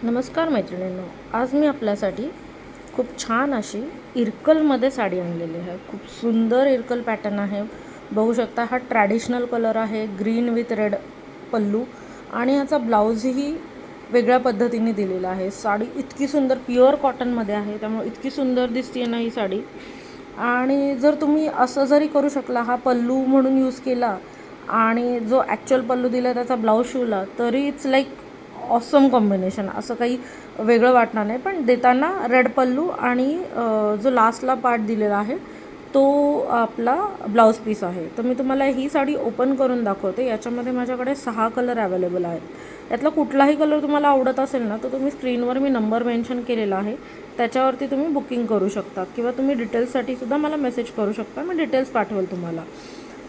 नमस्कार मैत्रिणींनो, आज मी आपल्यासाठी खूप छान अशी इरकलमध्ये साडी आणलेली आहे। खूप सुंदर इरकल पॅटर्न आहे, बघू शकता। हा ट्रॅडिशनल कलर आहे, ग्रीन विथ रेड पल्लू आणि याचा ब्लाऊजही वेगळ्या पद्धतीने दिलेला आहे। साडी इतकी सुंदर प्युअर कॉटनमध्ये आहे, त्यामुळे इतकी सुंदर दिसते ना ही साडी। आणि जर तुम्ही असं जरी करू शकला, हा पल्लू म्हणून यूज केला आणि जो ॲक्च्युअल पल्लू दिला त्याचा ब्लाऊज शिवला, तरी इट्स लाईक ऑसम कॉम्बिनेशन, असं काही वेगळं वाटणार नाही। पण देताना रेड पल्लू आणि जो लास्टला पार्ट दिलेला आहे तो आपला ब्लाऊज पीस आहे। तर मी तुम्हाला ही साडी ओपन करून दाखवते। याच्यामध्ये माझ्याकडे 6 कलर अवेलेबल आहेत। यातला कुठलाही कलर तुम्हाला आवडत असेल ना, तर तुम्ही स्क्रीनवर मी नंबर मेन्शन केलेला आहे, त्याच्यावरती तुम्ही बुकिंग करू शकता किंवा तुम्ही डिटेल्ससाठी सुद्धा मला मेसेज करू शकता, मी डिटेल्स पाठवेल तुम्हाला।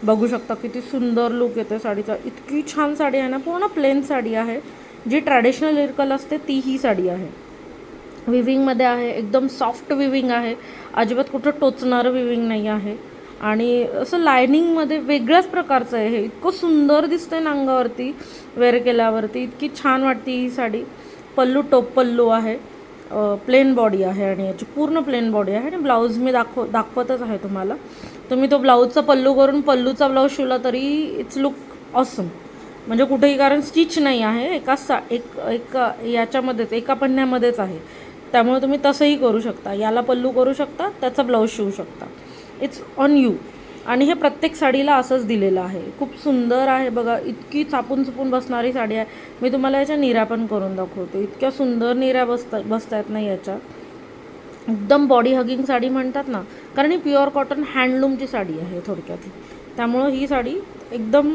बघू शकता किती सुंदर लुक येतो साडीचा। इतकी छान साडी आहे ना, पूर्ण प्लेन साडी आहे। जी ट्रॅडिशनल इरकल असते ती ही साडी आहे। विविंगमध्ये आहे, एकदम सॉफ्ट विविंग आहे, अजिबात कुठं टोचणारं विविंग नाही आहे। आणि असं लायनिंगमध्ये वेगळ्याच प्रकारचं आहे हे। इतकं सुंदर दिसतंय ना अंगावरती वेअर केल्यावरती, इतकी छान वाटते ही साडी। पल्लू टोप पल्लू आहे, प्लेन बॉडी आहे आणि याची पूर्ण प्लेन बॉडी आहे। आणि ब्लाऊज मी दाखवतच आहे तुम्हाला। तुम्ही तो ब्लाऊजचा पल्लू करून पल्लूचा ब्लाऊज शिवला तरी इट्स लुक ऑसम, म्हणजे कुठेही, कारण स्टिच नाही आहे, एक याच्यामध्येच एका पन्न्यामध्येच आहे, त्यामुळे तुम्ही तसंही करू शकता। याला पल्लू करू शकता, त्याचा ब्लाऊज शिवू शकता, इट्स ऑन यू। आणि हे प्रत्येक साडीला असंच दिलेलं आहे। खूप सुंदर आहे बघा, इतकी चापून बसणारी साडी आहे। मी तुम्हाला याच्या निऱ्या पण करून दाखवते, इतक्या सुंदर निऱ्या बसतायत ना याच्या। एकदम बॉडी हगिंग साडी म्हणतात ना, कारण ही प्युअर कॉटन हँडलूमची साडी आहे थोडक्यात, त्यामुळं ही साडी एकदम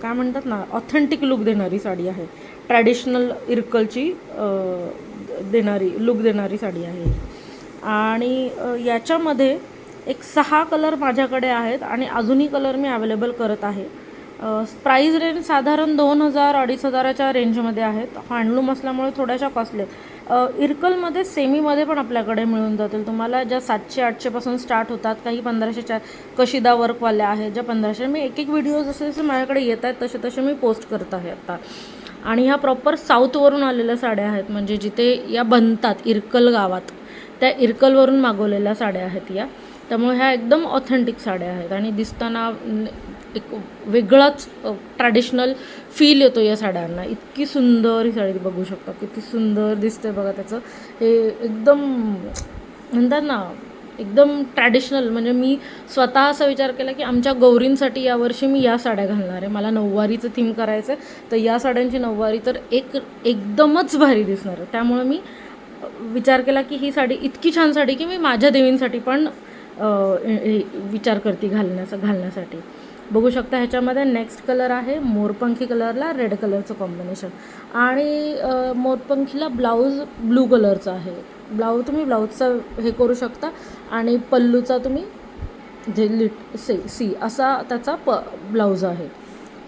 काय म्हणतात ना, ऑथेंटिक लुक देणारी साडी आहे। ट्रॅडिशनल इरकलची लुक देणारी साडी आहे। आणि याच्यामध्ये एक 6 कलर माझ्याकडे आहेत आणि अजूनही कलर मी अवेलेबल करत आहे। प्राईस रेंज साधारण 2000-2500च्या रेंजमध्ये आहेत। हँडलूम असल्यामुळे थोड्याशा कॉस्टली आहेत। इरकलमध्ये सेमीमध्ये पण आपल्याकडे मिळून जातील तुम्हाला, ज्या 700-800पासून स्टार्ट होतात, काही 1500च्या कशिदा वर्कवाल्या आहेत, ज्या 1500। मी एक व्हिडिओ जसे माझ्याकडे येत आहेत तसे मी पोस्ट करत आहे आता। आणि ह्या प्रॉपर साऊथवरून आलेल्या साड्या आहेत, म्हणजे जिथे या बनतात इरकल गावात, त्या इरकलवरून मागवलेल्या साड्या आहेत या, त्यामुळे ह्या एकदम ऑथेंटिक साड्या आहेत। आणि दिसताना एक वेगळाच ट्रॅडिशनल फील येतो या साड्यांना। इतकी सुंदर ही साडी बघू शकता, किती सुंदर दिसते बघा। त्याचं हे एकदम म्हणतात ना, एकदम ट्रॅडिशनल। म्हणजे मी स्वतः असा विचार केला की आमच्या गौरींसाठी यावर्षी मी या साड्या घालणार आहे, मला नऊवारीचं थीम करायचं आहे, तर या साड्यांची नऊवारी तर एकदमच भारी दिसणार आहे। त्यामुळे मी विचार केला की ही साडी इतकी छान साडी की मी माझ्या देवींसाठी पण विचार करते घालण्यासाठी। बघू शकता ह्याच्यामध्ये नेक्स्ट कलर आहे मोरपंखी कलरला रेड कलरचं कॉम्बिनेशन, आणि मोरपंखीला ब्लाऊज ब्लू कलरचा आहे। तुम्ही ब्लाऊजचा हे करू शकता आणि पल्लूचा तुम्ही जे सी असा त्याचा ब्लाऊज आहे।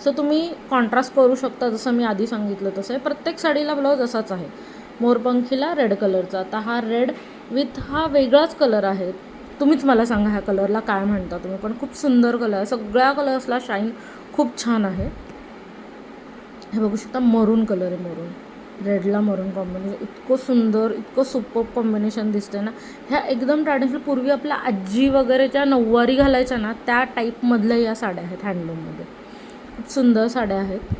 सो तुम्ही कॉन्ट्रास्ट करू शकता, जसं मी आधी सांगितलं तसं। प्रत्येक साडीला ब्लाऊज असाच आहे, मोरपंखीला रेड कलरचा। आता हा रेड विथ हा वेगळाच कलर आहे, तुम्हीच मला सांगा ह्या कलरला काय म्हणता तुम्ही, पण खूप सुंदर कलर आहे। सगळ्या कलर्सला शाईन खूप छान आहे। हे बघू शकता, मरून कलर आहे, मरून रेडला मरून कॉम्बिनेशन, इतकं सुंदर, इतकं सुपर कॉम्बिनेशन दिसते ना। ह्या एकदम ट्रॅडिशनल, पूर्वी आपल्या आजी वगैरेच्या नऊवारी घालायच्या ना, त्या टाईपमधल्या या साड्या आहेत हँडलूममध्ये। खूप सुंदर साड्या आहेत।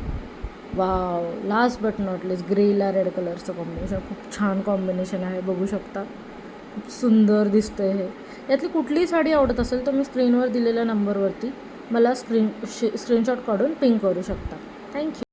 Wow, last but not least, ग्रेला रेड कलरचं कॉम्बिनेशन, खूप छान कॉम्बिनेशन आहे, बघू शकता। खूप सुंदर दिसतंय हे। यातली कुठलीही साडी आवडत असेल तर मी स्क्रीनवर दिलेल्या नंबरवरती मला स्क्रीनशॉट काढून पिंग करू शकता। थँक्यू।